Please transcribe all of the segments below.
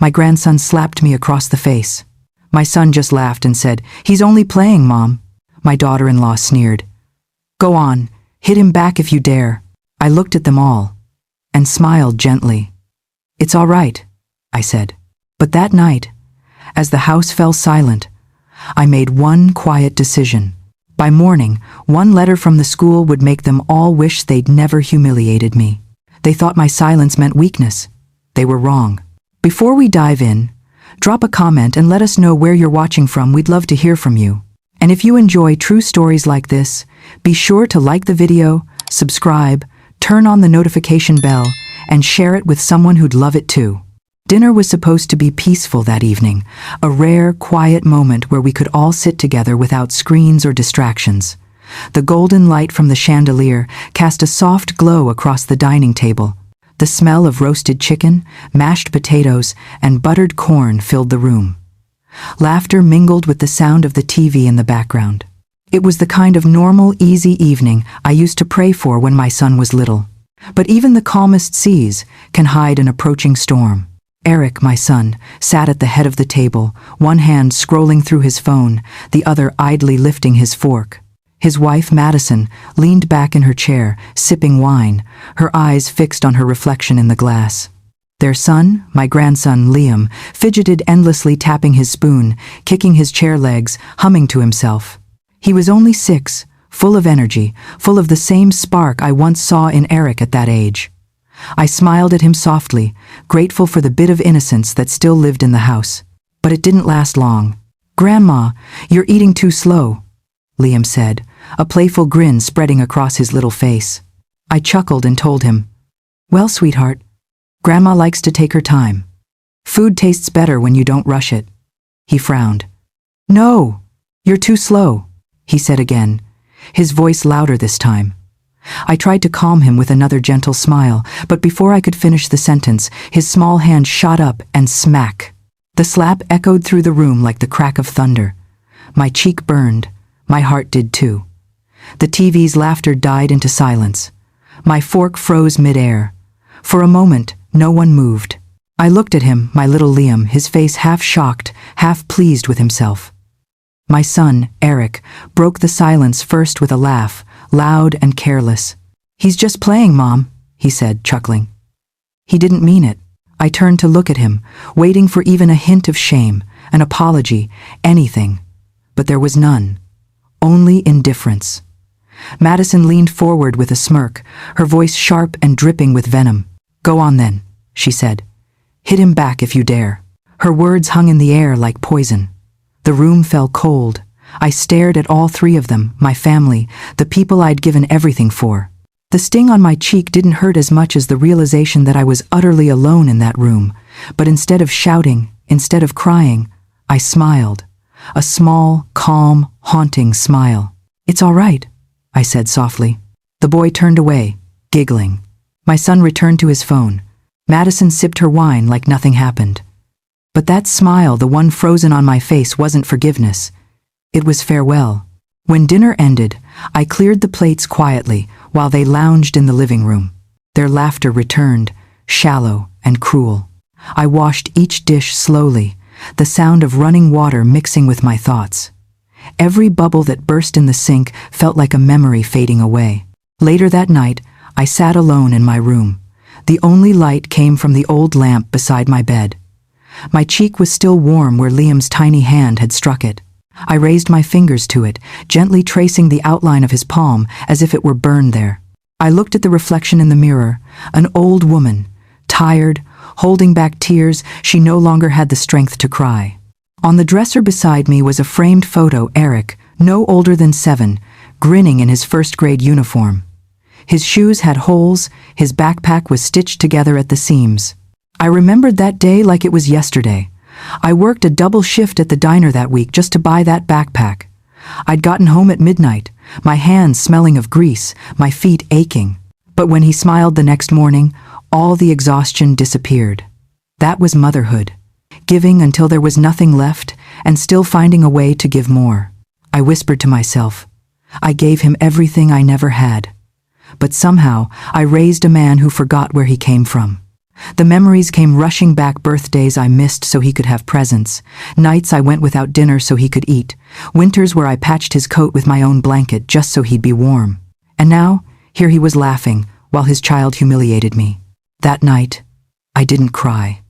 My grandson slapped me across the face. My son just laughed and said, "He's only playing, Mom." My daughter-in-law sneered. "Go on, hit him back if you dare." I looked at them all and smiled gently. "It's all right," I said. But that night, as the house fell silent, I made one quiet decision. By morning, one letter from the school would make them all wish they'd never humiliated me. They thought my silence meant weakness. They were wrong. Before we dive in, drop a comment and let us know where you're watching from. We'd love to hear from you. And if you enjoy true stories like this, be sure to like the video, subscribe, turn on the notification bell, and share it with someone who'd love it too. Dinner was supposed to be peaceful that evening, a rare, quiet moment where we could all sit together without screens or distractions. The golden light from the chandelier cast a soft glow across the dining table. The smell of roasted chicken, mashed potatoes, and buttered corn filled the room. Laughter mingled with the sound of the TV in the background. It was the kind of normal, easy evening I used to pray for when my son was little. But even the calmest seas can hide an approaching storm. Eric, my son, sat at the head of the table, one hand scrolling through his phone, the other idly lifting his fork. His wife, Madison, leaned back in her chair, sipping wine, her eyes fixed on her reflection in the glass. Their son, my grandson, Liam, fidgeted endlessly, tapping his spoon, kicking his chair legs, humming to himself. He was only 6, full of energy, full of the same spark I once saw in Eric at that age. I smiled at him softly, grateful for the bit of innocence that still lived in the house. But it didn't last long. "Grandma, you're eating too slow," Liam said, a playful grin spreading across his little face. I chuckled and told him, "Well, sweetheart, Grandma likes to take her time. Food tastes better when you don't rush it." He frowned. "No, you're too slow," he said again, his voice louder this time. I tried to calm him with another gentle smile, but before I could finish the sentence, his small hand shot up and smack. The slap echoed through the room like the crack of thunder. My cheek burned. My heart did too. The TV's laughter died into silence. My fork froze mid-air. For a moment, no one moved. I looked at him, my little Liam, his face half shocked, half pleased with himself. My son, Eric, broke the silence first with a laugh, loud and careless. "He's just playing, Mom," he said, chuckling. He didn't mean it. I turned to look at him, waiting for even a hint of shame, an apology, anything. But there was none. Only indifference. Madison leaned forward with a smirk, her voice sharp and dripping with venom. "Go on then," she said. "Hit him back if you dare." Her words hung in the air like poison. The room fell cold. I stared at all 3 of them, my family, the people I'd given everything for. The sting on my cheek didn't hurt as much as the realization that I was utterly alone in that room. But instead of shouting, instead of crying, I smiled. A small, calm, haunting smile. "It's all right," I said softly. The boy turned away, giggling. My son returned to his phone. Madison sipped her wine like nothing happened. But that smile, the one frozen on my face, wasn't forgiveness. It was farewell. When dinner ended, I cleared the plates quietly while they lounged in the living room. Their laughter returned, shallow and cruel. I washed each dish slowly, the sound of running water mixing with my thoughts. Every bubble that burst in the sink felt like a memory fading away. Later that night, I sat alone in my room. The only light came from the old lamp beside my bed. My cheek was still warm where Liam's tiny hand had struck it. I raised my fingers to it, gently tracing the outline of his palm as if it were burned there. I looked at the reflection in the mirror, an old woman, tired, holding back tears. She no longer had the strength to cry. On the dresser beside me was a framed photo, Eric, no older than 7, grinning in his first-grade uniform. His shoes had holes, his backpack was stitched together at the seams. I remembered that day like it was yesterday. I worked a double shift at the diner that week just to buy that backpack. I'd gotten home at midnight, my hands smelling of grease, my feet aching. But when he smiled the next morning, all the exhaustion disappeared. That was motherhood. Giving until there was nothing left, and still finding a way to give more. I whispered to myself. I gave him everything I never had. But somehow, I raised a man who forgot where he came from. The memories came rushing back: birthdays I missed so he could have presents, nights I went without dinner so he could eat, winters where I patched his coat with my own blanket just so he'd be warm. And now, here he was laughing, while his child humiliated me. That night, I didn't cry.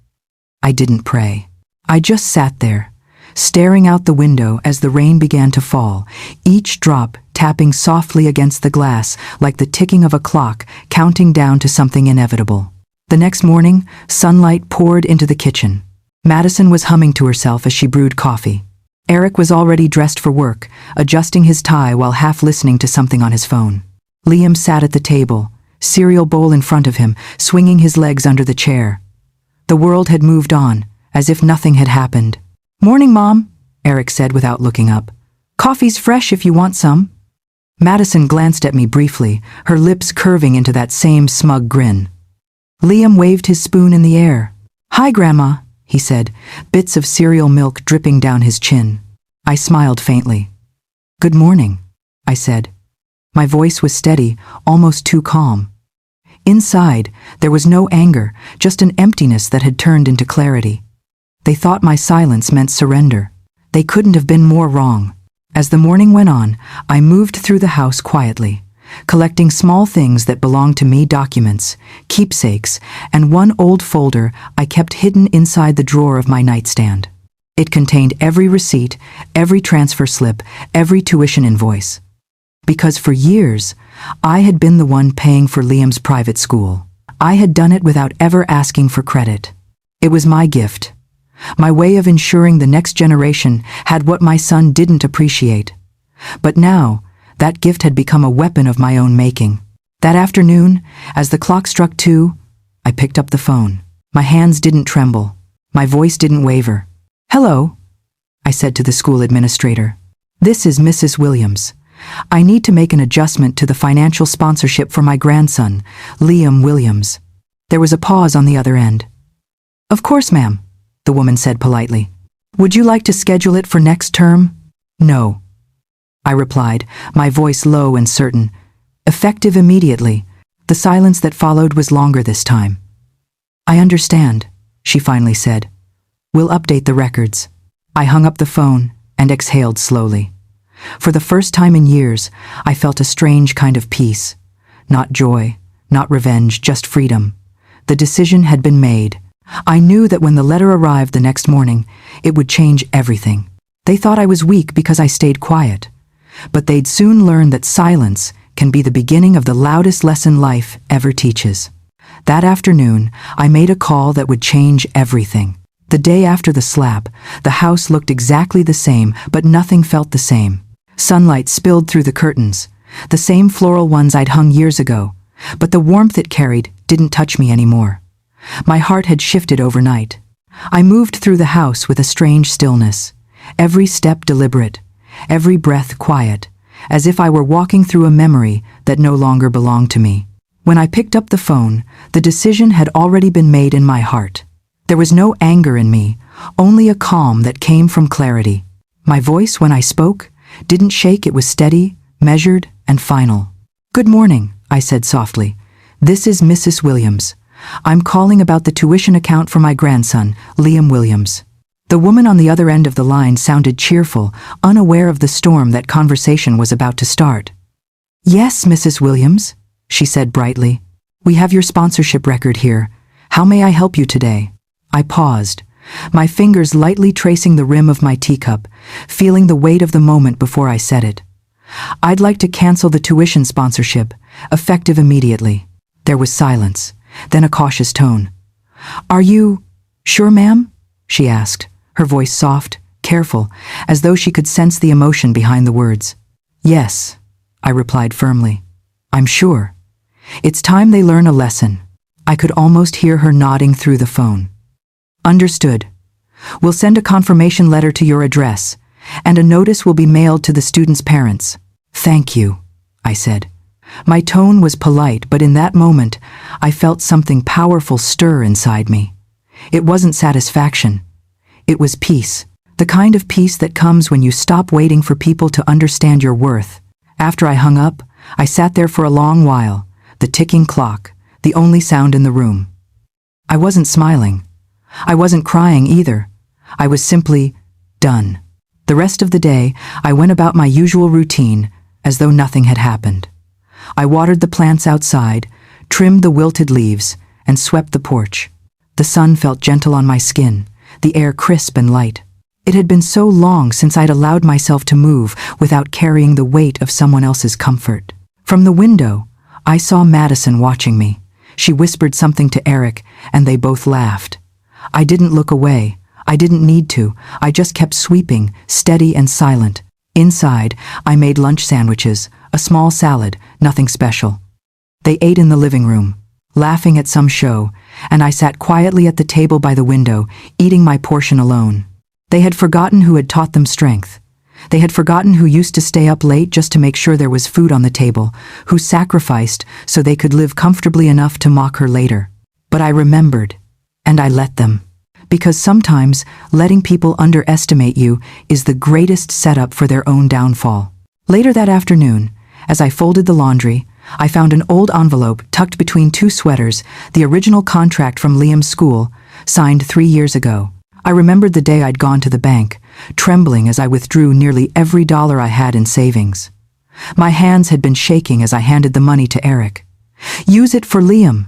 I didn't pray. I just sat there, staring out the window as the rain began to fall, each drop tapping softly against the glass like the ticking of a clock counting down to something inevitable. The next morning, sunlight poured into the kitchen. Madison was humming to herself as she brewed coffee. Eric was already dressed for work, adjusting his tie while half listening to something on his phone. Liam sat at the table, cereal bowl in front of him, swinging his legs under the chair. The world had moved on, as if nothing had happened. "Morning, Mom," Eric said without looking up. "Coffee's fresh if you want some." Madison glanced at me briefly, her lips curving into that same smug grin. Liam waved his spoon in the air. "Hi, Grandma," he said, bits of cereal milk dripping down his chin. I smiled faintly. "Good morning," I said. My voice was steady, almost too calm. Inside, there was no anger, just an emptiness that had turned into clarity. They thought my silence meant surrender. They couldn't have been more wrong. As the morning went on, I moved through the house quietly, collecting small things that belonged to me: documents, keepsakes, and one old folder I kept hidden inside the drawer of my nightstand. It contained every receipt, every transfer slip, every tuition invoice. Because for years, I had been the one paying for Liam's private school. I had done it without ever asking for credit. It was my gift, my way of ensuring the next generation had what my son didn't appreciate. But now, that gift had become a weapon of my own making. That afternoon, as the clock struck 2, I picked up the phone. My hands didn't tremble. My voice didn't waver. "Hello," I said to the school administrator. "This is Mrs. Williams. I need to make an adjustment to the financial sponsorship for my grandson, Liam Williams." There was a pause on the other end. "Of course, ma'am," the woman said politely. "Would you like to schedule it for next term?" "No," I replied, my voice low and certain. "Effective immediately." The silence that followed was longer this time. "I understand," she finally said. "We'll update the records." I hung up the phone and exhaled slowly. For the first time in years, I felt a strange kind of peace. Not joy, not revenge, just freedom. The decision had been made. I knew that when the letter arrived the next morning, it would change everything. They thought I was weak because I stayed quiet. But they'd soon learn that silence can be the beginning of the loudest lesson life ever teaches. That afternoon, I made a call that would change everything. The day after the slap, the house looked exactly the same, but nothing felt the same. Sunlight spilled through the curtains, the same floral ones I'd hung years ago, but the warmth it carried didn't touch me anymore. My heart had shifted overnight. I moved through the house with a strange stillness, every step deliberate, every breath quiet, as if I were walking through a memory that no longer belonged to me. When I picked up the phone, the decision had already been made in my heart. There was no anger in me, only a calm that came from clarity. My voice, when I spoke, didn't shake. It was steady, measured, and final. "Good morning," I said softly. "This is Mrs. Williams. I'm calling about the tuition account for my grandson, Liam Williams." The woman on the other end of the line sounded cheerful, unaware of the storm that conversation was about to start. "Yes, Mrs. Williams," she said brightly. "We have your sponsorship record here. How may I help you today?" I paused, my fingers lightly tracing the rim of my teacup, feeling the weight of the moment before I said it. "I'd like to cancel the tuition sponsorship, effective immediately." There was silence, then a cautious tone. "Are you sure, ma'am?" she asked, her voice soft, careful, as though she could sense the emotion behind the words. "Yes," I replied firmly. "I'm sure. It's time they learn a lesson." I could almost hear her nodding through the phone. "Understood. We'll send a confirmation letter to your address, and a notice will be mailed to the students' parents." "Thank you," I said. My tone was polite, but in that moment, I felt something powerful stir inside me. It wasn't satisfaction. It was peace, the kind of peace that comes when you stop waiting for people to understand your worth. After I hung up, I sat there for a long while, the ticking clock, the only sound in the room. I wasn't smiling. I wasn't crying either. I was simply done. The rest of the day, I went about my usual routine as though nothing had happened. I watered the plants outside, trimmed the wilted leaves, and swept the porch. The sun felt gentle on my skin, the air crisp and light. It had been so long since I'd allowed myself to move without carrying the weight of someone else's comfort. From the window, I saw Madison watching me. She whispered something to Eric, and they both laughed. I didn't look away. I didn't need to. I just kept sweeping, steady and silent. Inside, I made lunch sandwiches, a small salad, nothing special. They ate in the living room, laughing at some show, and I sat quietly at the table by the window, eating my portion alone. They had forgotten who had taught them strength. They had forgotten who used to stay up late just to make sure there was food on the table, who sacrificed so they could live comfortably enough to mock her later. But I remembered, and I let them. Because sometimes letting people underestimate you is the greatest setup for their own downfall. Later that afternoon, as I folded the laundry, I found an old envelope tucked between two sweaters, the original contract from Liam's school, signed 3 years ago. I remembered the day I'd gone to the bank, trembling as I withdrew nearly every dollar I had in savings. My hands had been shaking as I handed the money to Eric. "Use it for Liam,"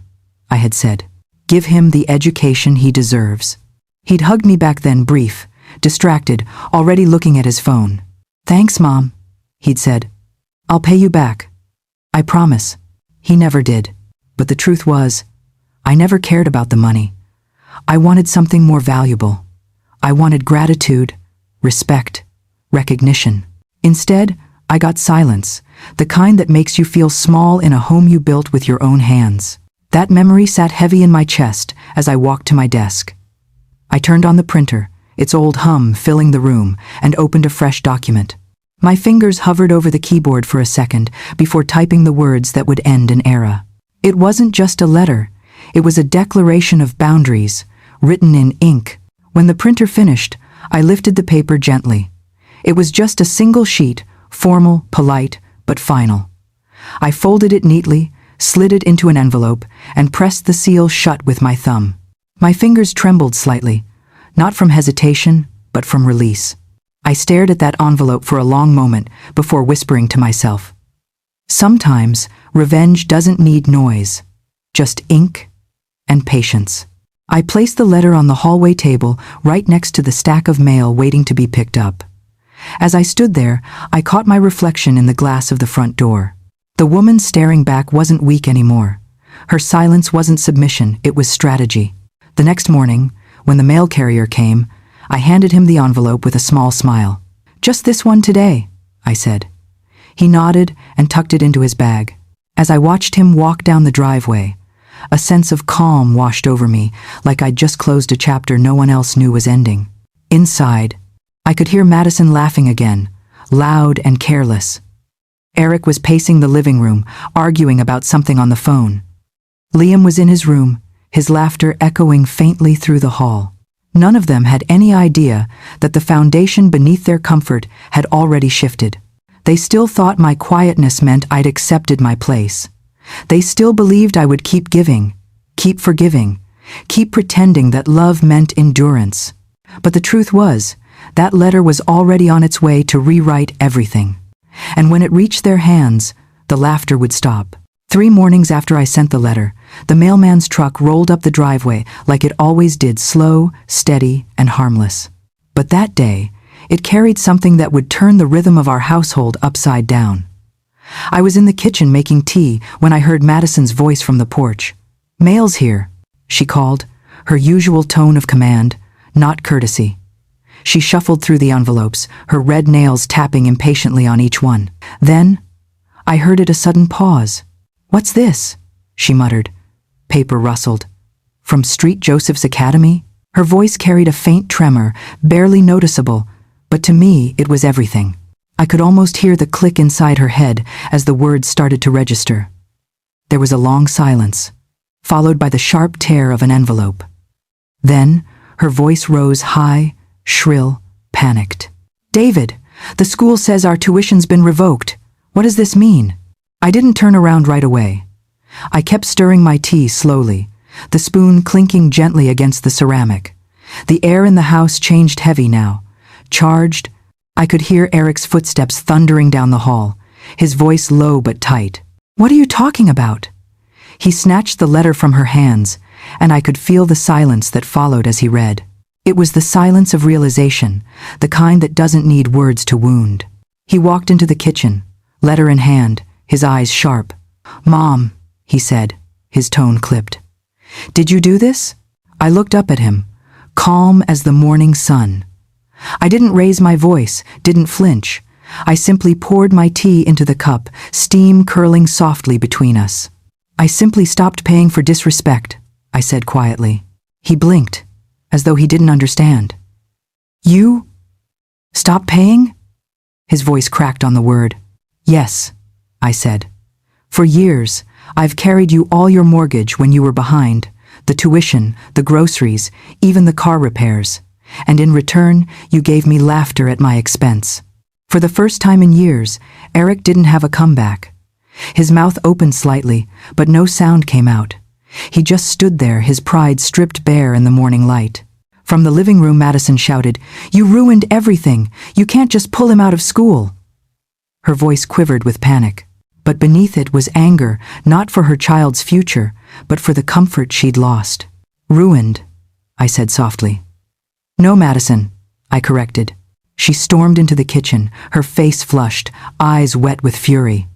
I had said. "Give him the education he deserves." He'd hugged me back then, brief, distracted, already looking at his phone. "Thanks, Mom," he'd said. "I'll pay you back. I promise." He never did. But the truth was, I never cared about the money. I wanted something more valuable. I wanted gratitude, respect, recognition. Instead, I got silence, the kind that makes you feel small in a home you built with your own hands. That memory sat heavy in my chest as I walked to my desk. I turned on the printer, its old hum filling the room, and opened a fresh document. My fingers hovered over the keyboard for a second before typing the words that would end an era. It wasn't just a letter, it was a declaration of boundaries, written in ink. When the printer finished, I lifted the paper gently. It was just a single sheet, formal, polite, but final. I folded it neatly, slid it into an envelope, and pressed the seal shut with my thumb. My fingers trembled slightly, not from hesitation, but from release. I stared at that envelope for a long moment before whispering to myself. Sometimes revenge doesn't need noise, just ink and patience. I placed the letter on the hallway table right next to the stack of mail waiting to be picked up. As I stood there, I caught my reflection in the glass of the front door. The woman staring back wasn't weak anymore. Her silence wasn't submission, it was strategy. The next morning, when the mail carrier came, I handed him the envelope with a small smile. "Just this one today," I said. He nodded and tucked it into his bag. As I watched him walk down the driveway, a sense of calm washed over me, like I'd just closed a chapter no one else knew was ending. Inside, I could hear Madison laughing again, loud and careless. Eric was pacing the living room, arguing about something on the phone. Liam was in his room, his laughter echoing faintly through the hall. None of them had any idea that the foundation beneath their comfort had already shifted. They still thought my quietness meant I'd accepted my place. They still believed I would keep giving, keep forgiving, keep pretending that love meant endurance. But the truth was, that letter was already on its way to rewrite everything. And when it reached their hands, the laughter would stop. 3 mornings after I sent the letter, the mailman's truck rolled up the driveway like it always did, slow, steady, and harmless. But that day, it carried something that would turn the rhythm of our household upside down. I was in the kitchen making tea when I heard Madison's voice from the porch. "Mail's here," she called, her usual tone of command, not courtesy. She shuffled through the envelopes, her red nails tapping impatiently on each one. Then, I heard a sudden pause. "What's this?" she muttered. Paper rustled. "From St. Joseph's Academy?" Her voice carried a faint tremor, barely noticeable, but to me it was everything. I could almost hear the click inside her head as the words started to register. There was a long silence, followed by the sharp tear of an envelope. Then, her voice rose high, shrill, panicked. "David, the school says our tuition's been revoked. What does this mean?" I didn't turn around right away. I kept stirring my tea slowly, the spoon clinking gently against the ceramic. The air in the house changed heavy now, charged. I could hear Eric's footsteps thundering down the hall, his voice low but tight. "What are you talking about?" He snatched the letter from her hands, and I could feel the silence that followed as he read. It was the silence of realization, the kind that doesn't need words to wound. He walked into the kitchen, letter in hand, his eyes sharp. "Mom," he said, his tone clipped. "Did you do this?" I looked up at him, calm as the morning sun. I didn't raise my voice, didn't flinch. I simply poured my tea into the cup, steam curling softly between us. "I simply stopped paying for disrespect," I said quietly. He blinked, as though he didn't understand. "You? Stop paying?" His voice cracked on the word. "Yes," I said. "For years, I've carried you all your mortgage when you were behind, the tuition, the groceries, even the car repairs. And in return, you gave me laughter at my expense." For the first time in years, Eric didn't have a comeback. His mouth opened slightly, but no sound came out. He just stood there, his pride stripped bare in the morning light. From the living room, Madison shouted, "You ruined everything! You can't just pull him out of school!" Her voice quivered with panic, but beneath it was anger, not for her child's future, but for the comfort she'd lost. "Ruined," I said softly. "No, Madison," I corrected. She stormed into the kitchen, her face flushed, eyes wet with fury.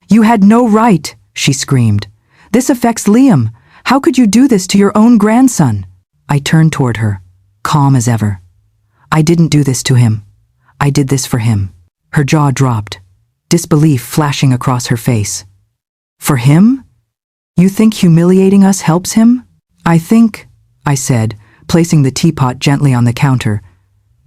"You had no right," she screamed. "This affects Liam. How could you do this to your own grandson?" I turned toward her, calm as ever. "I didn't do this to him. I did this for him." Her jaw dropped, disbelief flashing across her face. "For him? You think humiliating us helps him?" "I think," I said, placing the teapot gently on the counter,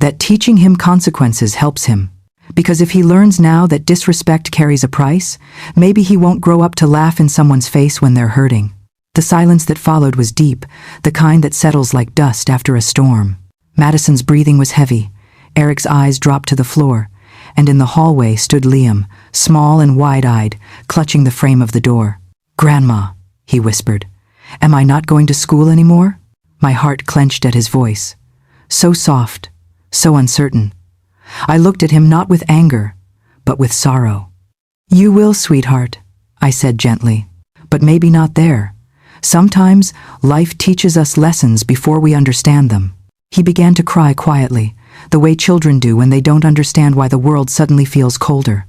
"that teaching him consequences helps him. Because if he learns now that disrespect carries a price, maybe he won't grow up to laugh in someone's face when they're hurting." The silence that followed was deep, the kind that settles like dust after a storm. Madison's breathing was heavy, Eric's eyes dropped to the floor, and in the hallway stood Liam, small and wide-eyed, clutching the frame of the door. "Grandma," he whispered, "am I not going to school anymore?" My heart clenched at his voice. So soft, so uncertain. I looked at him not with anger, but with sorrow. "You will, sweetheart," I said gently, "but maybe not there. Sometimes life teaches us lessons before we understand them." He began to cry quietly, the way children do when they don't understand why the world suddenly feels colder.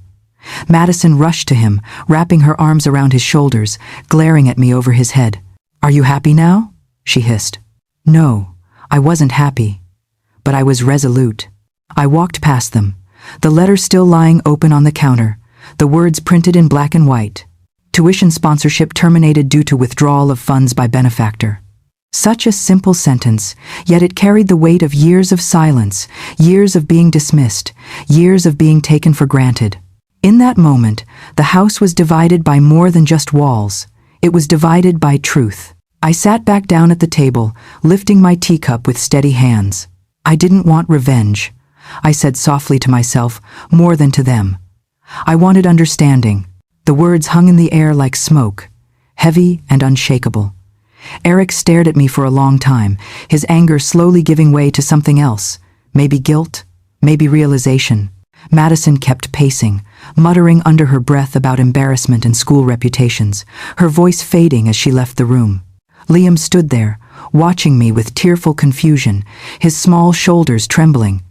Madison rushed to him, wrapping her arms around his shoulders, glaring at me over his head. "Are you happy now?" she hissed. No, I wasn't happy, but I was resolute. I walked past them, the letter still lying open on the counter, the words printed in black and white. Tuition sponsorship terminated due to withdrawal of funds by benefactor. Such a simple sentence, yet it carried the weight of years of silence, years of being dismissed, years of being taken for granted. In that moment, the house was divided by more than just walls. It was divided by truth. I sat back down at the table, lifting my teacup with steady hands. I didn't want revenge, I said softly to myself, more than to them. I wanted understanding. The words hung in the air like smoke, heavy and unshakable. Eric stared at me for a long time, his anger slowly giving way to something else, maybe guilt, maybe realization. Madison kept pacing, muttering under her breath about embarrassment and school reputations, her voice fading as she left the room. Liam stood there, watching me with tearful confusion, his small shoulders trembling.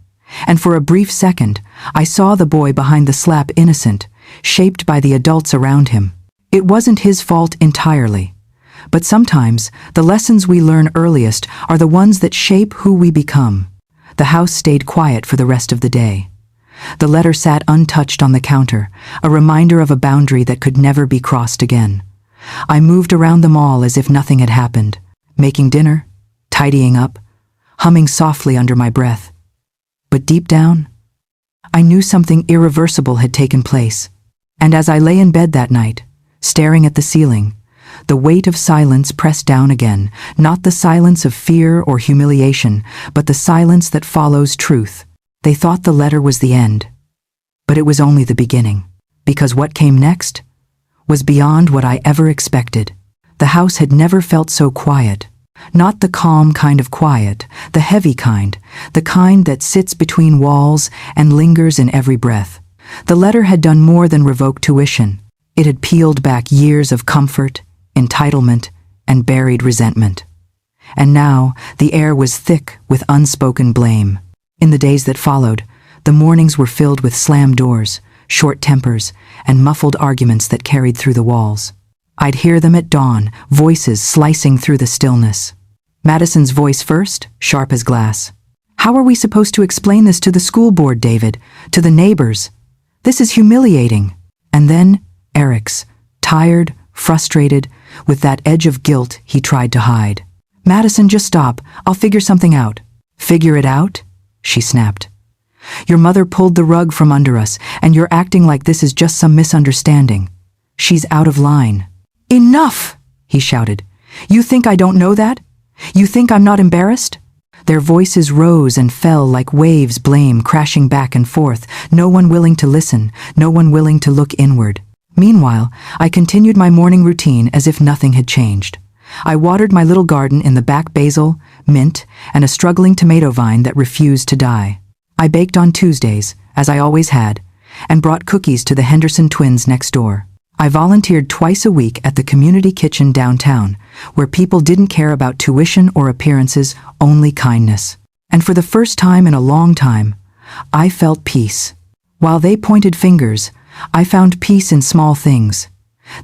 And for a brief second, I saw the boy behind the slap innocent, shaped by the adults around him. It wasn't his fault entirely. But sometimes, the lessons we learn earliest are the ones that shape who we become. The house stayed quiet for the rest of the day. The letter sat untouched on the counter, a reminder of a boundary that could never be crossed again. I moved around them all as if nothing had happened, making dinner, tidying up, humming softly under my breath. But deep down, I knew something irreversible had taken place. And as I lay in bed that night, staring at the ceiling, the weight of silence pressed down again, not the silence of fear or humiliation, but the silence that follows truth. They thought the letter was the end. But it was only the beginning, because what came next was beyond what I ever expected. The house had never felt so quiet. Not the calm kind of quiet, the heavy kind, the kind that sits between walls and lingers in every breath. The letter had done more than revoke tuition. It had peeled back years of comfort, entitlement, and buried resentment. And now the air was thick with unspoken blame. In the days that followed, the mornings were filled with slammed doors, short tempers, and muffled arguments that carried through the walls. I'd hear them at dawn, voices slicing through the stillness. Madison's voice first, sharp as glass. "How are we supposed to explain this to the school board, David? To the neighbors? This is humiliating." And then Eric's, tired, frustrated, with that edge of guilt he tried to hide. "Madison, just stop. I'll figure something out." "Figure it out?" she snapped. "Your mother pulled the rug from under us, and you're acting like this is just some misunderstanding. She's out of line." "Enough!" he shouted. "You think I don't know that? You think I'm not embarrassed?" Their voices rose and fell like waves, blame crashing back and forth, no one willing to listen, no one willing to look inward. Meanwhile, I continued my morning routine as if nothing had changed. I watered my little garden in the back, basil, mint, and a struggling tomato vine that refused to die. I baked on Tuesdays, as I always had, and brought cookies to the Henderson twins next door. I volunteered twice a week at the community kitchen downtown, where people didn't care about tuition or appearances, only kindness. And for the first time in a long time, I felt peace. While they pointed fingers, I found peace in small things.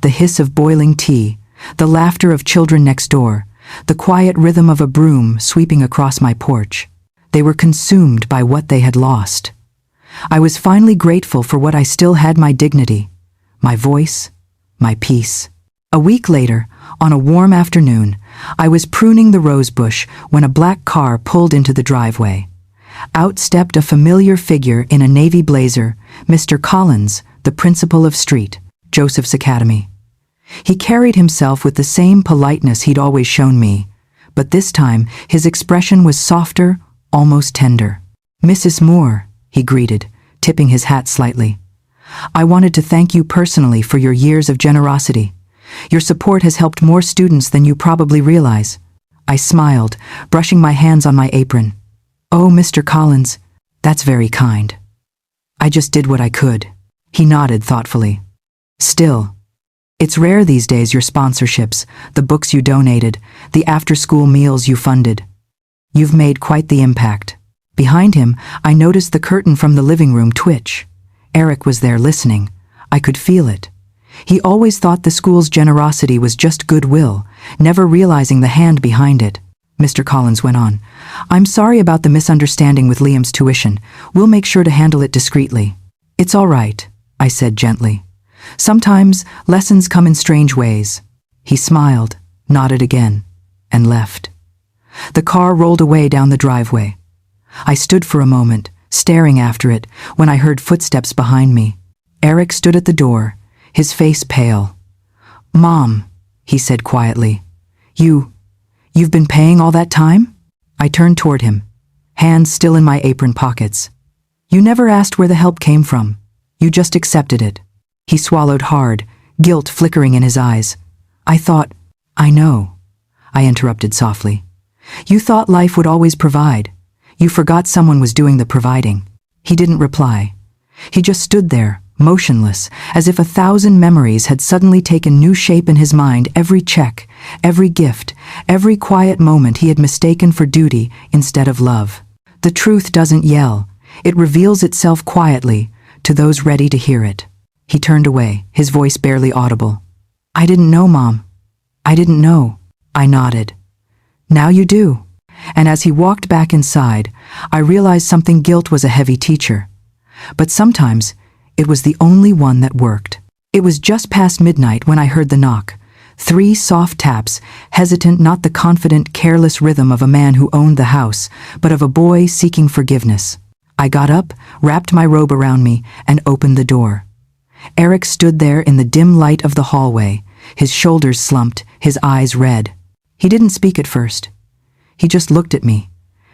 The hiss of boiling tea, the laughter of children next door, the quiet rhythm of a broom sweeping across my porch. They were consumed by what they had lost. I was finally grateful for what I still had: my dignity, my voice, my peace. A week later, on a warm afternoon, I was pruning the rose bush when a black car pulled into the driveway. Out stepped a familiar figure in a navy blazer, Mr. Collins, the principal of Street, Joseph's Academy. He carried himself with the same politeness he'd always shown me, but this time his expression was softer, almost tender. "Mrs. Moore," he greeted, tipping his hat slightly. "I wanted to thank you personally for your years of generosity. Your support has helped more students than you probably realize." I smiled, brushing my hands on my apron. "Oh, Mr. Collins, that's very kind. I just did what I could." He nodded thoughtfully. "Still, it's rare these days, your sponsorships, the books you donated, the after-school meals you funded. You've made quite the impact." Behind him, I noticed the curtain from the living room twitch. Eric was there listening. I could feel it. He always thought the school's generosity was just goodwill, never realizing the hand behind it. Mr. Collins went on, "I'm sorry about the misunderstanding with Liam's tuition. We'll make sure to handle it discreetly." "It's all right," I said gently. "Sometimes lessons come in strange ways." He smiled, nodded again, and left. The car rolled away down the driveway. I stood for a moment, staring after it, when I heard footsteps behind me. Eric stood at the door, his face pale. "Mom," he said quietly, You've been paying all that time?" I turned toward him, hands still in my apron pockets. "You never asked where the help came from. You just accepted it." He swallowed hard, guilt flickering in his eyes. "I know," I interrupted softly. "You thought life would always provide. You forgot someone was doing the providing." He didn't reply. He just stood there, motionless, as if 1,000 memories had suddenly taken new shape in his mind. Every check, every gift, every quiet moment he had mistaken for duty instead of love. The truth doesn't yell. It reveals itself quietly to those ready to hear it. He turned away, his voice barely audible. "I didn't know, Mom. I didn't know." I nodded. "Now you do." And as he walked back inside, I realized something: guilt was a heavy teacher. But sometimes it was the only one that worked. It was just past midnight when I heard the knock. 3 soft taps, hesitant, not the confident, careless rhythm of a man who owned the house, but of a boy seeking forgiveness. I got up, wrapped my robe around me, and opened the door. Eric stood there in the dim light of the hallway, his shoulders slumped, his eyes red. He didn't speak at first. He just looked at me,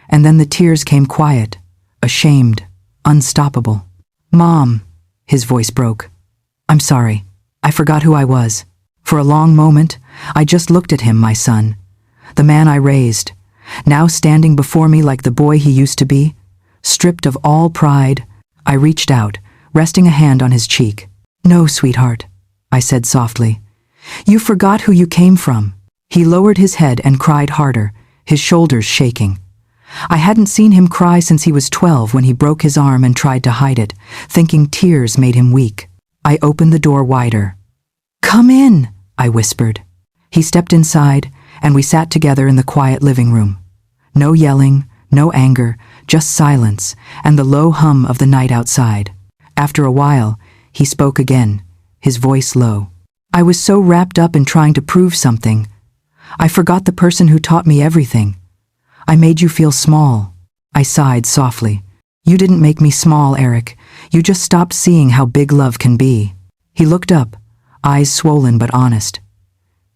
and then the tears came quiet, ashamed, unstoppable. "Mom," his voice broke. "I'm sorry. I forgot who I was. For a long moment, I just looked at him, my son, the man I raised, now standing before me like the boy he used to be. Stripped of all pride, I reached out, resting a hand on his cheek. "No, sweetheart," I said softly. "You forgot who you came from." He lowered his head and cried harder, his shoulders shaking. I hadn't seen him cry since he was 12 when he broke his arm and tried to hide it, thinking tears made him weak. I opened the door wider. "Come in," I whispered. He stepped inside, and we sat together in the quiet living room. No yelling, no anger, just silence and the low hum of the night outside. After a while, he spoke again, his voice low. "I was so wrapped up in trying to prove something. I forgot the person who taught me everything. I made you feel small." I sighed softly. "You didn't make me small, Eric. You just stopped seeing how big love can be." He looked up, eyes swollen but honest.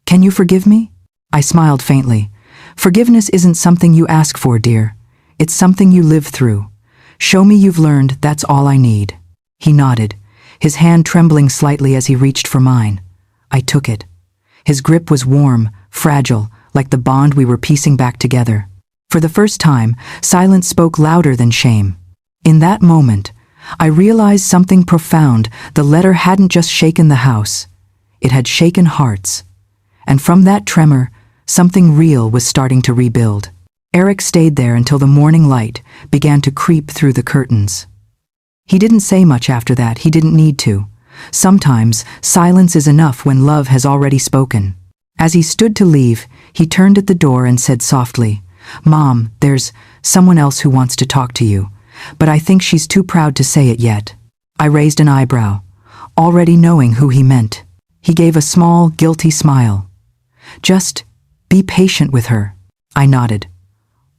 "Can you forgive me?" I smiled faintly. "Forgiveness isn't something you ask for, dear. It's something you live through. Show me you've learned, that's all I need." He nodded, his hand trembling slightly as he reached for mine. I took it. His grip was warm, fragile, like the bond we were piecing back together. For the first time, silence spoke louder than shame. In that moment, I realized something profound. The letter hadn't just shaken the house. It had shaken hearts. And from that tremor, something real was starting to rebuild. Eric stayed there until the morning light began to creep through the curtains. He didn't say much after that. He didn't need to. Sometimes, silence is enough when love has already spoken. As he stood to leave, he turned at the door and said softly, "Mom, there's someone else who wants to talk to you, but I think she's too proud to say it yet." I raised an eyebrow, already knowing who he meant. He gave a small, guilty smile. "Just be patient with her." I nodded.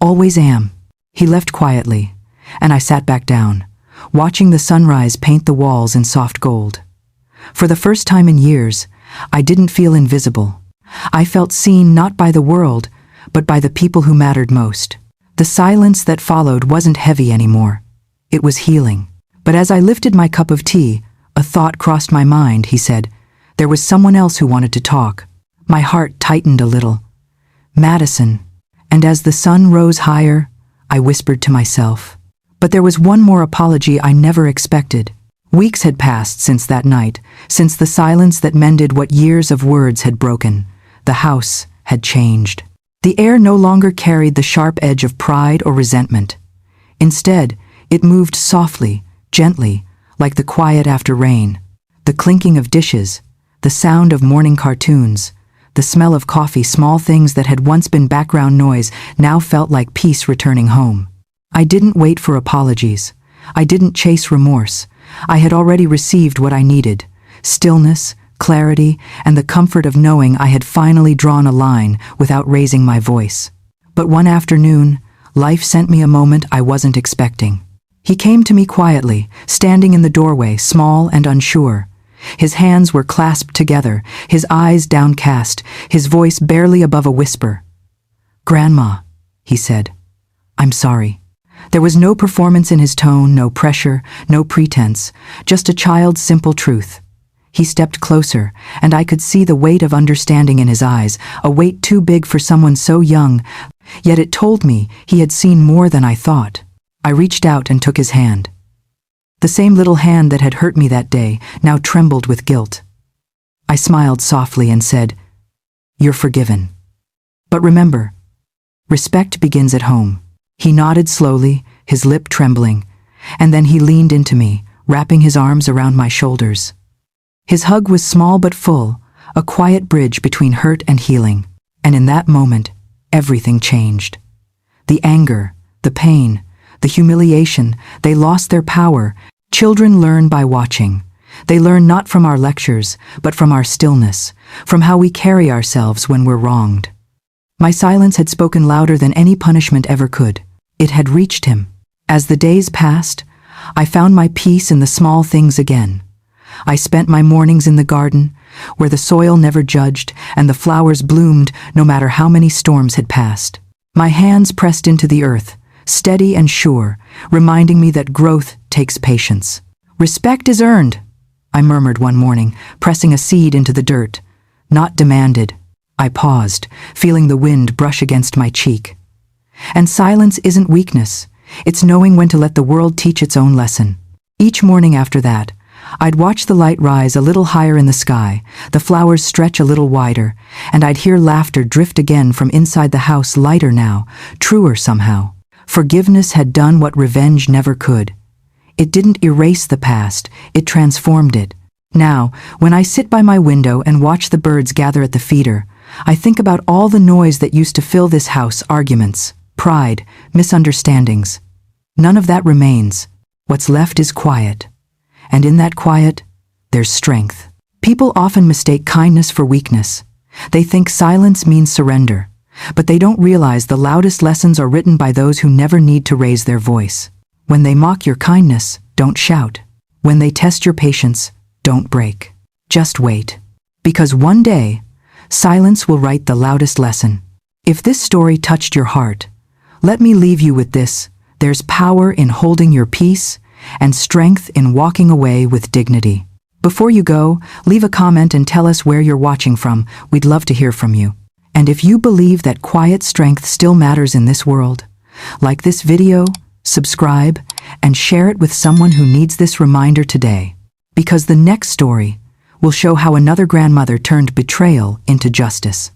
"Always am." He left quietly, and I sat back down, watching the sunrise paint the walls in soft gold. For the first time in years, I didn't feel invisible. I felt seen not by the world, but by the people who mattered most. The silence that followed wasn't heavy anymore. It was healing. But as I lifted my cup of tea, a thought crossed my mind. He said, there was someone else who wanted to talk. My heart tightened a little. Madison. And as the sun rose higher, I whispered to myself. But there was one more apology I never expected. Weeks had passed since that night, since the silence that mended what years of words had broken. The house had changed. The air no longer carried the sharp edge of pride or resentment. Instead, it moved softly, gently, like the quiet after rain. The clinking of dishes, the sound of morning cartoons, the smell of coffee, small things that had once been background noise now felt like peace returning home. I didn't wait for apologies. I didn't chase remorse. I had already received what I needed: stillness, clarity, and the comfort of knowing I had finally drawn a line without raising my voice. But one afternoon, life sent me a moment I wasn't expecting. He came to me quietly, standing in the doorway, small and unsure. His hands were clasped together, his eyes downcast, his voice barely above a whisper. "Grandma," he said, "I'm sorry." There was no performance in his tone, no pressure, no pretense, just a child's simple truth. He stepped closer, and I could see the weight of understanding in his eyes, a weight too big for someone so young, yet it told me he had seen more than I thought. I reached out and took his hand. The same little hand that had hurt me that day now trembled with guilt. I smiled softly and said, "You're forgiven. But remember, respect begins at home." He nodded slowly, his lip trembling, and then he leaned into me, wrapping his arms around my shoulders. His hug was small but full, a quiet bridge between hurt and healing. And in that moment, everything changed. The anger, the pain, the humiliation, they lost their power. Children learn by watching. They learn not from our lectures, but from our stillness, from how we carry ourselves when we're wronged. My silence had spoken louder than any punishment ever could. It had reached him. As the days passed, I found my peace in the small things again. I spent my mornings in the garden, where the soil never judged and the flowers bloomed no matter how many storms had passed. My hands pressed into the earth, steady and sure, reminding me that growth takes patience. "Respect is earned," I murmured one morning, pressing a seed into the dirt. not demanded. I paused, feeling the wind brush against my cheek. And silence isn't weakness. It's knowing when to let the world teach its own lesson. Each morning after that, I'd watch the light rise a little higher in the sky, the flowers stretch a little wider, and I'd hear laughter drift again from inside the house, lighter now, truer somehow. Forgiveness had done what revenge never could. It didn't erase the past, it transformed it. Now, when I sit by my window and watch the birds gather at the feeder, I think about all the noise that used to fill this house, arguments, pride, misunderstandings. None of that remains. What's left is quiet. And in that quiet, there's strength. People often mistake kindness for weakness. They think silence means surrender, but they don't realize the loudest lessons are written by those who never need to raise their voice. When they mock your kindness, don't shout. When they test your patience, don't break. Just wait. Because one day, silence will write the loudest lesson. If this story touched your heart, let me leave you with this: there's power in holding your peace and strength in walking away with dignity. Before you go, leave a comment and tell us where you're watching from. We'd love to hear from you. And if you believe that quiet strength still matters in this world, like this video, subscribe, and share it with someone who needs this reminder today. Because the next story will show how another grandmother turned betrayal into justice.